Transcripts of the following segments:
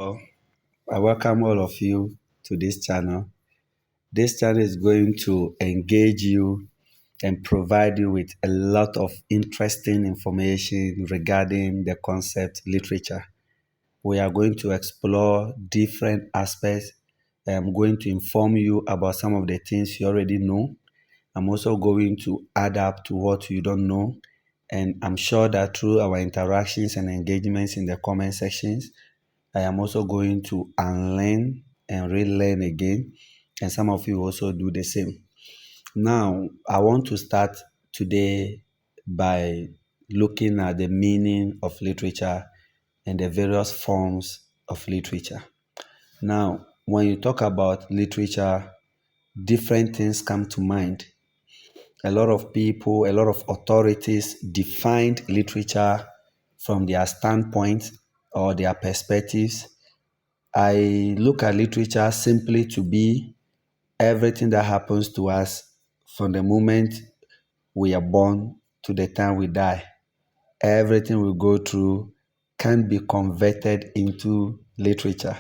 Hello, I welcome all of you to this channel. This channel is going to engage you and provide you with a lot of interesting information regarding the concept literature. We are going to explore different aspects. I'm going to inform you about some of the things you already know. I'm also going to add up to what you don't know. And I'm sure that through our interactions and engagements in the comment sections, I am also going to unlearn and relearn again, and some of you also do the same. Now, I want to start today by looking at the meaning of literature and the various forms of literature. Now, when you talk about literature, different things come to mind. A lot of people, a lot of authorities defined literature from their standpoint or their perspectives. I look at literature simply to be everything that happens to us from the moment we are born to the time we die. Everything we go through can be converted into literature.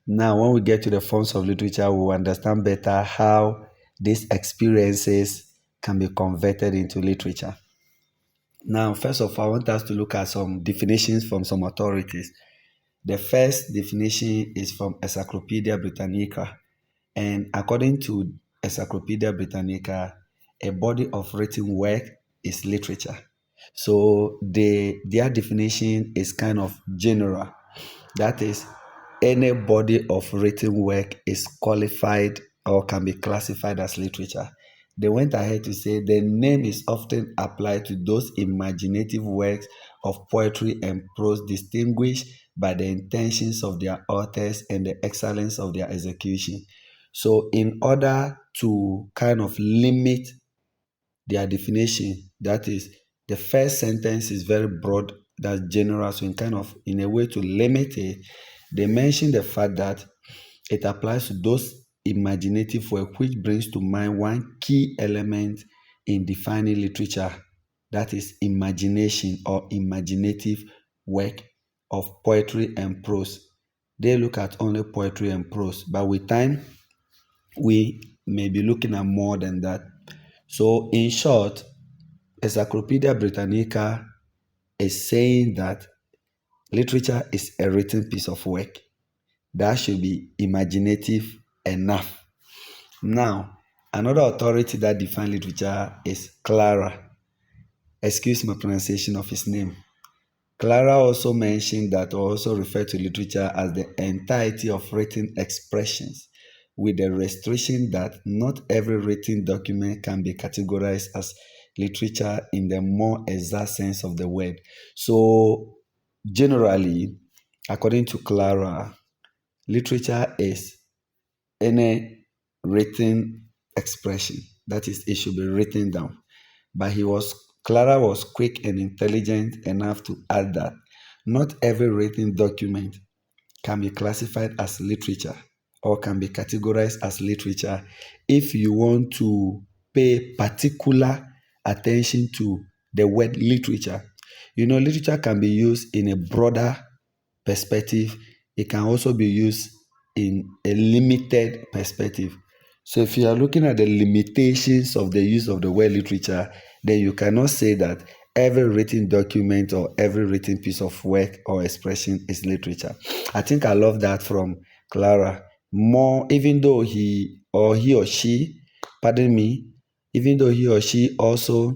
Now, when we get to the forms of literature, we'll understand better how these experiences can be converted into literature. Now, first of all, I want us to look at some definitions from some authorities. The first definition is from Encyclopedia Britannica. And according to Encyclopedia Britannica, a body of written work is literature. So their definition is kind of general. That is, any body of written work is qualified or can be classified as literature. They went ahead to say the name is often applied to those imaginative works of poetry and prose distinguished by the intentions of their authors and the excellence of their execution. So, in order to kind of limit their definition, that is, the first sentence is very broad, that's general. So, in a way to limit it, they mention the fact that it applies to those imaginative work which brings to mind one key element in defining literature, that is imagination or imaginative work of poetry and prose. They look at only poetry and prose, but with time we may be looking at more than that. So, in short, Encyclopedia Britannica is saying that literature is a written piece of work that should be imaginative enough. Now, another authority that defines literature is Clara. Excuse my pronunciation of his name. Clara also mentioned that, or also referred to literature as the entirety of written expressions, with the restriction that not every written document can be categorized as literature in the more exact sense of the word. So, generally, according to Clara, literature is any written expression. That is, it should be written down. But Clara was quick and intelligent enough to add that not every written document can be classified as literature or can be categorized as literature if you want to pay particular attention to the word literature. You know, literature can be used in a broader perspective. It can also be used in a limited perspective. So if you are looking at the limitations of the use of the word literature, then you cannot say that every written document or every written piece of work or expression is literature. I think I love that from Clara. More, even though he or she, pardon me, even though he or she also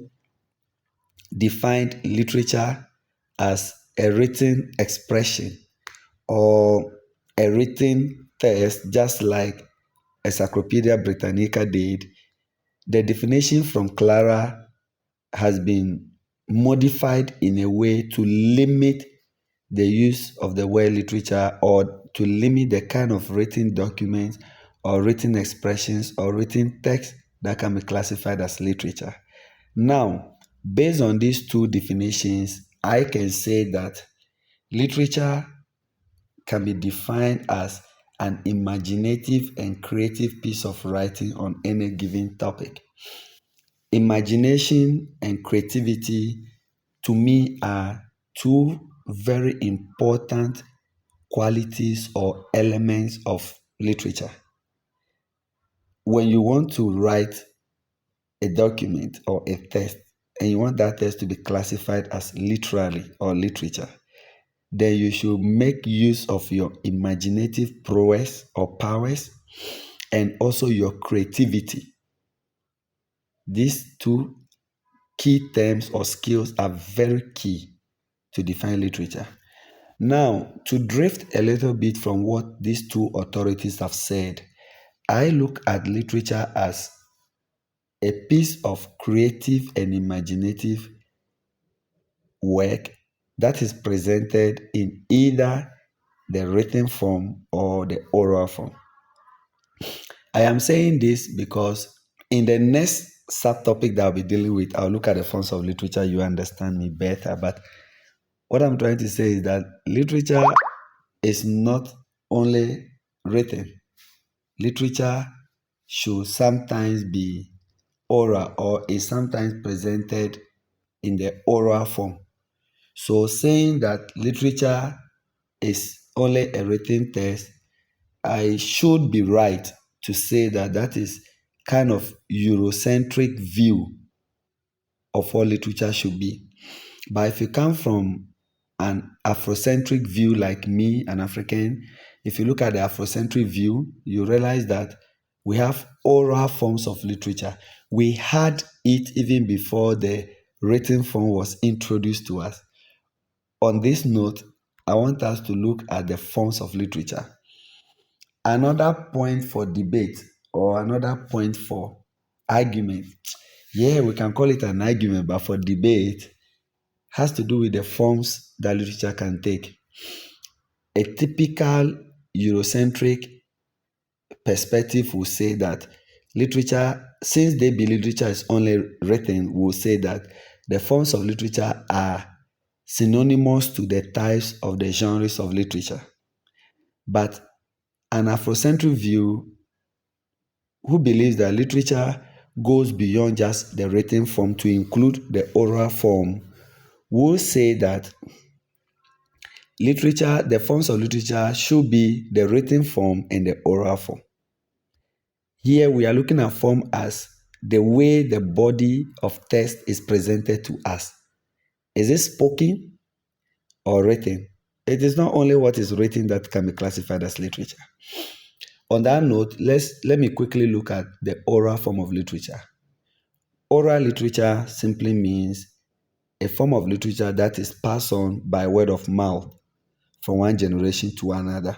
defined literature as a written expression or a written text, just like Encyclopedia Britannica did, the definition from Clara has been modified in a way to limit the use of the word literature or to limit the kind of written documents or written expressions or written text that can be classified as literature. Now, based on these two definitions, I can say that literature can be defined as an imaginative and creative piece of writing on any given topic. Imagination and creativity, to me, are two very important qualities or elements of literature. When you want to write a document or a text and you want that text to be classified as literary or literature, then you should make use of your imaginative prowess or powers and also your creativity. These two key terms or skills are very key to define literature. Now, to drift a little bit from what these two authorities have said, I look at literature as a piece of creative and imaginative work that is presented in either the written form or the oral form. I am saying this because in the next subtopic that I'll be dealing with, I'll look at the forms of literature, you understand me better. But what I'm trying to say is that literature is not only written, literature should sometimes be oral or is sometimes presented in the oral form. So saying that literature is only a written text, I should be right to say that that is kind of Eurocentric view of what literature should be. But if you come from an Afrocentric view like me, an African, if you look at the Afrocentric view, you realize that we have oral forms of literature. We had it even before the written form was introduced to us. On this note, I want us to look at the forms of literature. Another point for debate or another point for argument, yeah, we can call it an argument, but for debate, has to do with the forms that literature can take. A typical Eurocentric perspective will say that literature, since they believe literature is only written, will say that the forms of literature are synonymous to the types of the genres of literature. But an Afrocentric view who believes that literature goes beyond just the written form to include the oral form will say that literature, the forms of literature should be the written form and the oral form. Here we are looking at form as the way the body of text is presented to us. Is it spoken or written? It is not only what is written that can be classified as literature. On that note, let me quickly look at the oral form of literature. Oral literature simply means a form of literature that is passed on by word of mouth from one generation to another.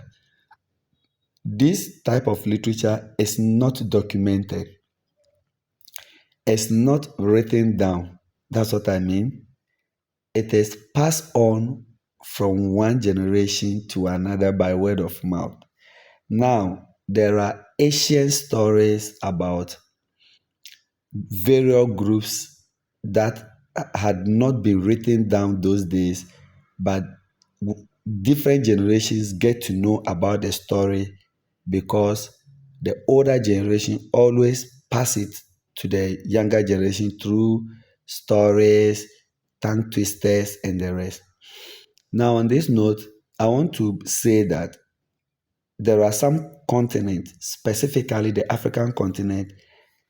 This type of literature is not documented. It's not written down. That's what I mean. It is passed on from one generation to another by word of mouth. Now, there are ancient stories about various groups that had not been written down those days, but different generations get to know about the story because the older generation always pass it to the younger generation through stories, tongue twisters, and the rest. Now, on this note, I want to say that there are some continents, specifically the African continent,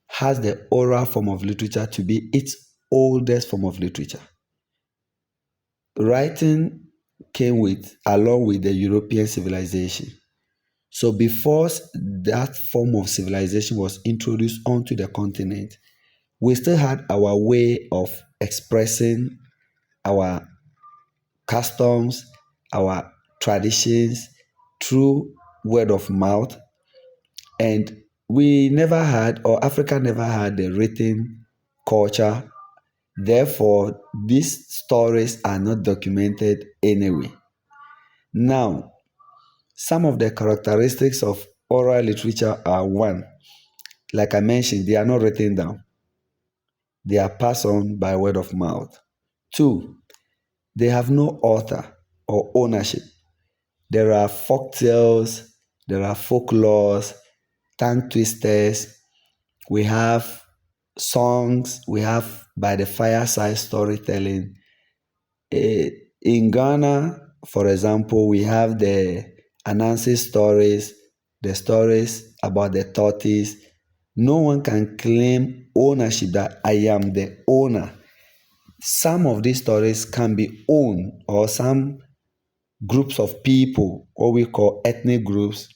has the oral form of literature to be its oldest form of literature. Writing came along with the European civilization. So before that form of civilization was introduced onto the continent, we still had our way of expressing our customs, our traditions through word of mouth. And we never had, or Africa never had, the written culture. Therefore, these stories are not documented anyway. Now, some of the characteristics of oral literature are: one, like I mentioned, they are not written down, they are passed on by word of mouth. Two, they have no author or ownership. There are folk tales, there are folklores, tongue twisters, we have songs, we have by the fireside storytelling. In Ghana, for example, we have the Anansi stories, the stories about the tortoise. No one can claim ownership that I am the owner. Some of these stories can be owned, or some groups of people, what we call ethnic groups,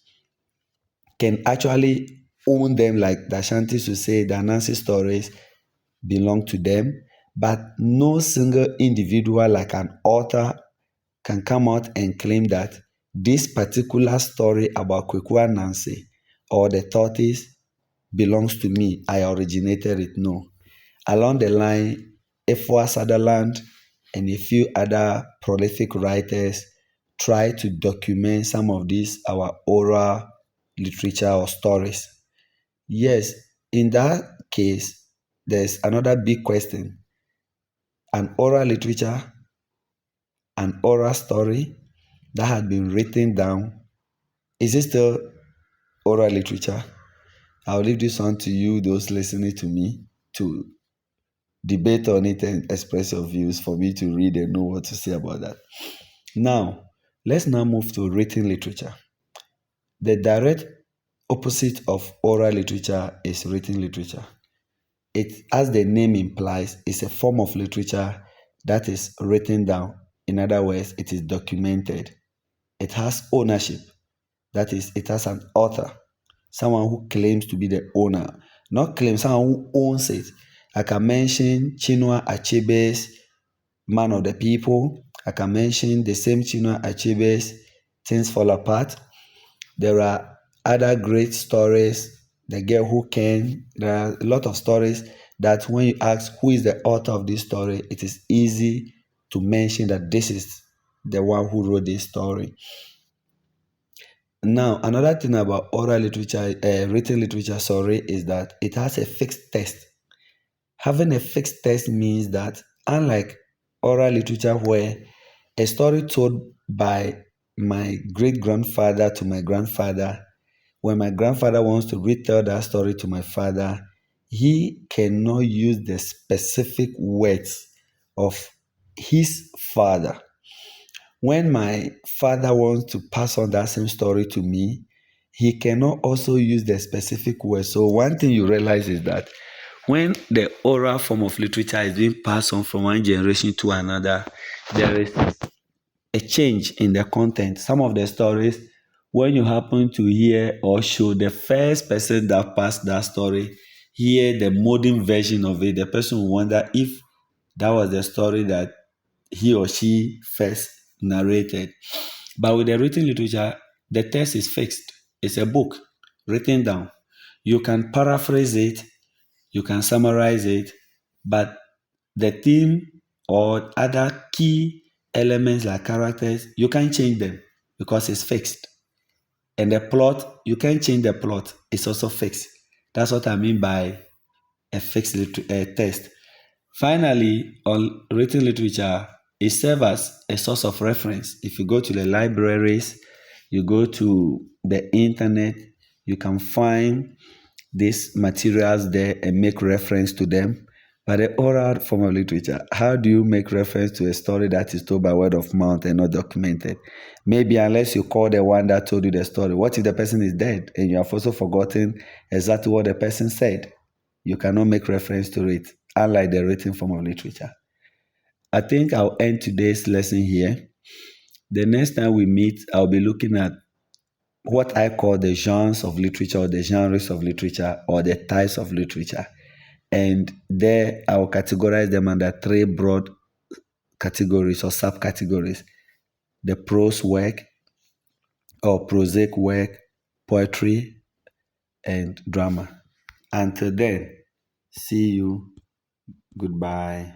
can actually own them, like the Ashantis will say the Anansi stories belong to them, but no single individual, like an author, can come out and claim that this particular story about Kweku Anansi or the tortoise belongs to me. I originated it. No. Along the line, Efua Sutherland and a few other prolific writers try to document some of these our oral literature or stories. Yes, in that case, there's another big question. An oral literature, an oral story that had been written down, is it still oral literature? I'll leave this one to you, those listening to me, to debate on it and express your views for me to read and know what to say about that. Now, let's now move to written literature. The direct opposite of oral literature is written literature. It, as the name implies, is a form of literature that is written down. In other words, it is documented. It has ownership. That is, it has an author, someone who claims to be the owner, not claim, someone who owns it. I can mention Chinua Achebe's Man of the People. I can mention the same Chinua Achebe's Things Fall Apart. There are other great stories, The Girl Who Can. There are a lot of stories that when you ask who is the author of this story, it is easy to mention that this is the one who wrote this story. Now, another thing about oral literature, written literature, sorry, is that it has a fixed text. Having a fixed text means that, unlike oral literature, where a story told by my great grandfather to my grandfather, when my grandfather wants to retell that story to my father, he cannot use the specific words of his father. When my father wants to pass on that same story to me, he cannot also use the specific words. So, one thing you realize is that when the oral form of literature is being passed on from one generation to another, there is a change in the content. Some of the stories, when you happen to hear or show the first person that passed that story, hear the modern version of it, the person will wonder if that was the story that he or she first narrated. But with the written literature, the text is fixed. It's a book written down. You can paraphrase it, you can summarize it, but the theme or other key elements like characters, you can't change them because it's fixed. And the plot, you can't change the plot, it's also fixed. That's what I mean by a fixed text. Finally, on written literature, it serves as a source of reference. If you go to the libraries, you go to the internet, you can find these materials there and make reference to them. But the oral form of literature, how do you make reference to a story that is told by word of mouth and not documented? Maybe unless you call the one that told you the story. What if the person is dead and you have also forgotten exactly what the person said? You cannot make reference to it, unlike the written form of literature. I think I'll end today's lesson here. The next time we meet, I'll be looking at what I call the genres of literature, or the genres of literature, or the types of literature. And there I will categorize them under three broad categories or subcategories: the prose work or prosaic work, poetry, and drama. Until then, see you. Goodbye.